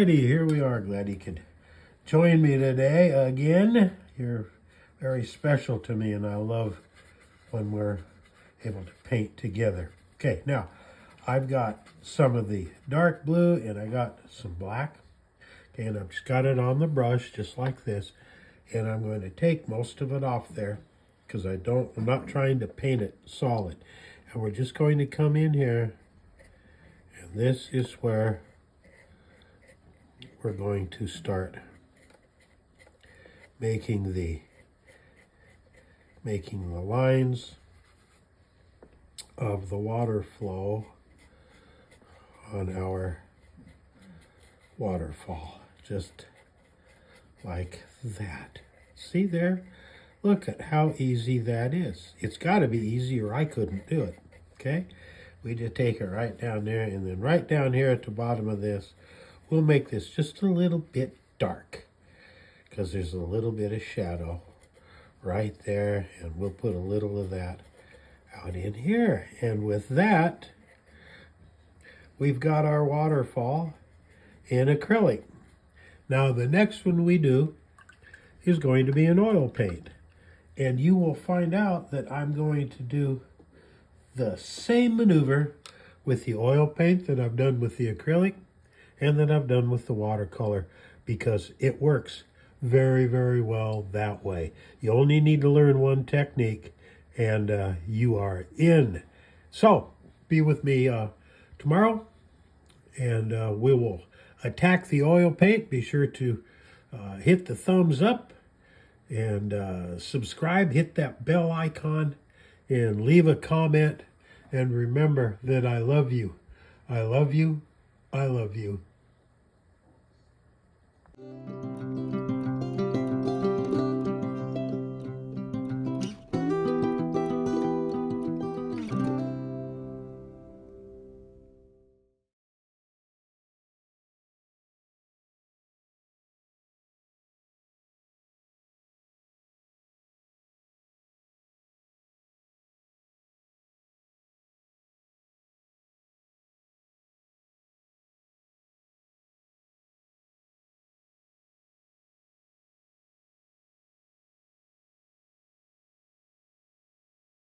Alrighty, here we are. Glad you could join me today again. You're very special to me, and I love when we're able to paint together. Okay, now I've got some of the dark blue and I got some black. Okay, and I've just got it on the brush just like this, and I'm going to take most of it off there because I'm not trying to paint it solid. And we're just going to come in here, and this is where we're going to start making the lines of the water flow on our waterfall, just like that. See there? Look at how easy that is. It's got to be easy or I couldn't do it. Okay? We just take it right down there, and then right down here at the bottom of this, we'll make this just a little bit dark because there's a little bit of shadow right there, and we'll put a little of that out in here. And with that, we've got our waterfall in acrylic. Now the next one we do is going to be an oil paint, and you will find out that I'm going to do the same maneuver with the oil paint that I've done with the acrylic and that I've done with the watercolor, because it works very, very well that way. You only need to learn one technique and you are in. So be with me tomorrow, and we will attack the oil paint. Be sure to hit the thumbs up and subscribe, hit that bell icon, and leave a comment. And remember that I love you. I love you. I love you.